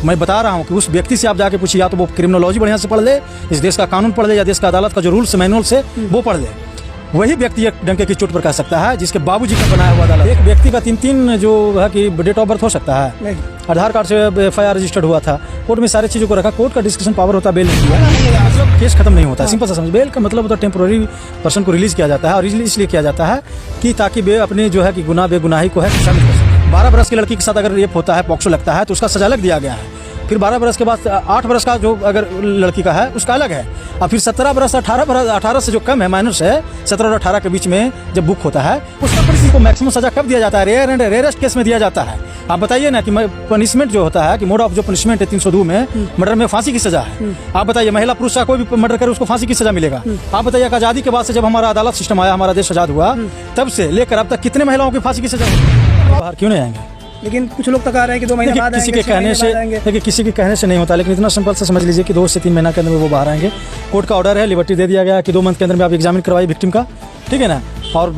मैं बता रहा हूँ कि उस व्यक्ति से आप जाके पूछिए, या तो वो क्रिमिनोलॉजी बढ़िया से पढ़ ले, इस देश का कानून पढ़ ले, या देश का अदालत का जो रूल्स मैनुअल से वो पढ़ ले। वही व्यक्ति एक डंके की चोट पर कह सकता है जिसके बाबूजी का बनाया हुआ अदालत। एक व्यक्ति का 3 जो है कि डेट ऑफ बर्थ हो सकता है, आधार कार्ड से FIR रजिस्टर्ड हुआ था, कोर्ट में सारी चीज़ों को रखा, कोर्ट का डिस्कशन पावर होता है, बेल नहीं किया, मतलब केस खत्म नहीं होता। सिंपल सा समझ, बेल का मतलब होता है टेम्पोररी पर्सन को रिलीज किया जाता है, और इसलिए किया जाता है कि ताकि वे अपने जो है कि गुनाह बेगुनाही को है शामिल कर सकें। 12 बरस की लड़की के साथ अगर रेप होता है, पॉक्सो लगता है, तो उसका सजा अलग दिया गया है। फिर 12 बरस के बाद 8 बरस का जो अगर लड़की का है उसका अलग है, और फिर 17 बरस 18 से जो कम है, माइनस है 17 और 18 के बीच में जब बुक होता है, उसका किसी को मैक्सिमम सजा कब दिया जाता है? रेयर एंड रेयरेस्ट केस में दिया जाता है। आप बताइए ना कि पनिशमेंट जो होता है कि मोड ऑफ जो पनिशमेंट है 302 में मर्डर में फांसी की सजा है। आप बताइए, महिला पुरुष का कोई भी मर्डर करे उसको फांसी की सजा मिलेगा। आप बताइए, आज़ादी के बाद से जब हमारा अदालत सिस्टम आया, हमारा देश आज़ाद हुआ, तब से लेकर अब तक कितने महिलाओं की फांसी की सजा हुई? बाहर क्यों नहीं आएंगे? लेकिन कुछ लोग तो कह रहे हैं कि 2 महीने बाद किसी के कहने से, देखिए किसी के कहने से नहीं होता, लेकिन इतना सिंपल से समझ लीजिए कि 2 से 3 महीना के अंदर में वो बाहर आएंगे। कोर्ट का ऑर्डर है, लिबर्टी दे दिया गया कि 2 मंथ के अंदर में आप एग्जामिन करवाइए विक्टिम का, ठीक है ना, और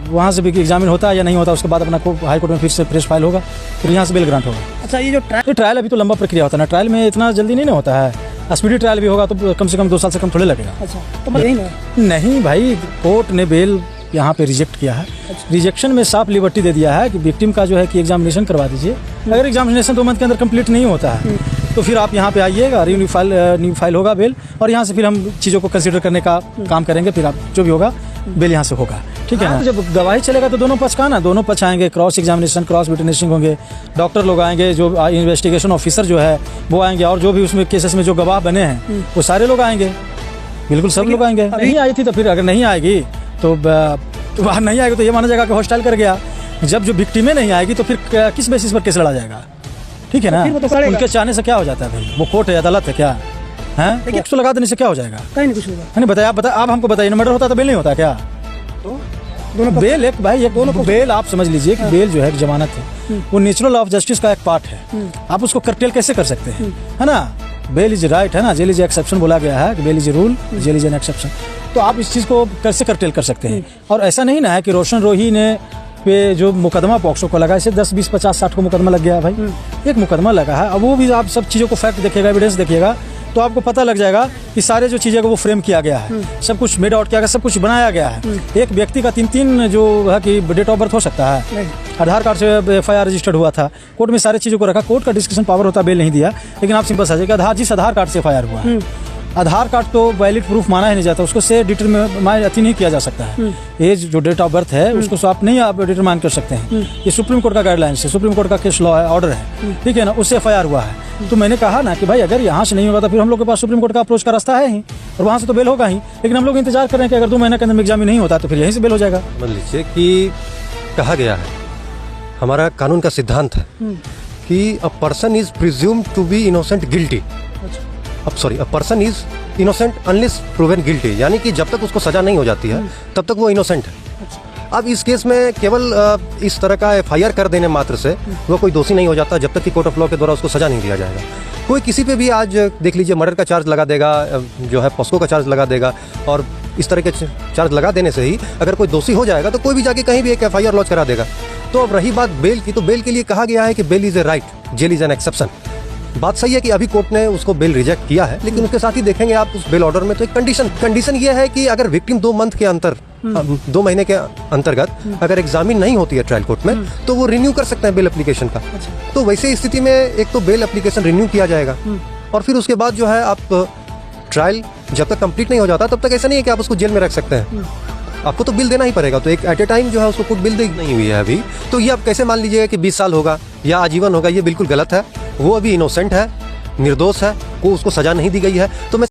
वहाँ से भी एग्जामिन होता है या नहीं होता, उसके बाद अपना हाई कोर्ट में फिर से फ्रेश फाइल होगा, फिर यहाँ से बेल ग्रांट होगा। अच्छा, ये जो ट्रायल अभी तो लंबा प्रक्रिया होता है ना, ट्रायल में इतना जल्दी नहीं ना होता है। स्पीडी ट्रायल भी होगा तो कम से कम 2 साल से कम थोड़े लगेगा। अच्छा, तो यही नहीं भाई, कोर्ट ने बेल यहाँ पे रिजेक्ट किया है। रिजेक्शन में साफ लिबर्टी दे दिया है कि विक्टिम का जो है कि एग्जामिनेशन करवा दीजिए। अगर एग्जामिनेशन 2 मंथ के अंदर कंप्लीट नहीं होता है तो फिर आप यहाँ पे आइएगा, न्यू फाइल होगा बेल, और यहाँ से फिर हम चीज़ों को कंसीडर करने का काम करेंगे, फिर आप जो भी होगा बेल यहाँ से होगा, ठीक है ना। जब गवाही चलेगा तो दोनों पक्ष का ना, दोनों पक्ष आएंगे, क्रॉस एग्जामिनेशन, क्रॉस विटनेसिंग होंगे, डॉक्टर लोग आएंगे, जो इन्वेस्टिगेशन ऑफिसर जो है वो आएंगे, और जो भी उसमें केसेस में जो गवाह बने हैं वो सारे लोग आएंगे, बिल्कुल सब लोग आएंगे। नहीं आई थी तो फिर अगर नहीं आएगी तो बाहर नहीं आएगी तो ये माना जाएगा कि हॉस्टाइल कर गया। जब जो विक्टिमें नहीं आएगी तो फिर किस बेसिस पर केस लड़ा जाएगा, ठीक है ना। उनके चाहने से क्या हो जाता है भाई? वो कोर्ट है, अदालत है क्या है? 100 लगा देने से क्या हो जाएगा? कहीं नहीं कुछ होगा। नहीं बताया, आप हमको बताइए, मर्डर होता तो बेल नहीं होता क्या? तो दोनों बेल एक भाई, एक दोनों बेल आप समझ लीजिए कि बेल जो है एक जमानत है, वो नेचुरल ऑफ जस्टिस का एक पार्ट है। आप उसको कर्टेल कैसे कर सकते हैं, है ना। बेल इज राइट, है ना, जेल इज एक्सेप्शन बोला गया है, bail is rule, jail is an exception. तो आप इस चीज़ को कैसे कर्टेल कर सकते हैं? और ऐसा नहीं ना है कि रोशन रोही ने पे जो मुकदमा पॉक्सो को लगा, इसे 10, 20, 50, 60 को मुकदमा लग गया भाई। एक मुकदमा लगा है, अब वो भी आप सब चीज़ों को फैक्ट देखिएगा, एविडेंस देखिएगा, तो आपको पता लग जाएगा कि सारे जो चीज़ें को वो फ्रेम किया गया है, सब कुछ मेड आउट किया गया, सब कुछ बनाया गया है। एक व्यक्ति का 3 जो है कि डेट ऑफ बर्थ हो सकता है, आधार कार्ड से FIR रजिस्टर्ड हुआ था, कोर्ट में सारी चीज़ों को रखा, कोर्ट का डिस्कशन पावर होता है, बेल नहीं दिया। लेकिन आप सिंपल समझिए, जिस आधार कार्ड से FIR हुआ है, आधार कार्ड तो वैलिड प्रूफ माना ही नहीं जाता, उसको से डिटरमाइन अति नहीं किया जा सकता है। एज जो डेट ऑफ बर्थ है उसको आप नहीं आप डिटरमाइन कर सकते हैं। ये सुप्रीम कोर्ट का गाइडलाइंस है, सुप्रीम कोर्ट का केस लॉ है, ऑर्डर है, ठीक है ना, उससे FIR हुआ है। तो मैंने कहा ना कि भाई अगर यहाँ से नहीं होगा तो फिर हम लोग के पास सुप्रीम कोर्ट का अप्रोच का रास्ता है ही, और वहाँ से तो बेल होगा ही। लेकिन हम लोग इंतजार कर रहे हैं कि अगर 2 महीने के अंदर एग्जाम नहीं होता तो फिर यहीं से बेल हो जाएगा। मान लीजिए कि कहा गया है, हमारा कानून का सिद्धांत है कि a person is presumed to be innocent guilty, a person is innocent unless proven guilty, यानी कि जब तक उसको सजा नहीं हो जाती है तब तक वो इनोसेंट है। अब इस केस में केवल इस तरह का FIR कर देने मात्र से वो कोई दोषी नहीं हो जाता जब तक कि कोर्ट ऑफ लॉ के द्वारा उसको सजा नहीं दिया जाएगा। कोई किसी पे भी आज देख लीजिए मर्डर का चार्ज लगा देगा, जो है पॉस्को का चार्ज लगा देगा, और इस तरह के चार्ज लगा देने से ही अगर कोई दोषी हो जाएगा तो कोई भी जाके कहीं भी एक FIR लॉन्च करा देगा। तो अब रही बात बेल की, तो बेल के लिए कहा गया है कि bail is a right, jail is an exception. बात सही है कि अभी कोर्ट ने उसको बेल रिजेक्ट किया है, लेकिन उसके साथ ही देखेंगे आप उस बेल ऑर्डर में तो एक कंडीशन ये है कि अगर विक्टिम 2 मंथ के अंतर 2 महीने के अंतर्गत अगर एग्जामिन नहीं होती है ट्रायल कोर्ट में तो वो रिन्यू कर सकते हैं बेल एप्लीकेशन का। तो वैसे स्थिति में एक तो बेल एप्लीकेशन रिन्यू किया जाएगा, और फिर उसके बाद जो है आप ट्रायल जब तक कंप्लीट नहीं हो जाता तब तक ऐसा नहीं है कि आप उसको जेल में रख सकते हैं, आपको तो बिल देना ही पड़ेगा। तो एक एट ए टाइम जो है उसको कुछ बिल दी नहीं हुई है अभी, तो ये आप कैसे मान लीजिएगा कि 20 साल होगा या आजीवन होगा, ये बिल्कुल गलत है। वो अभी इनोसेंट है, निर्दोष है, को उसको सजा नहीं दी गई है। तो मैं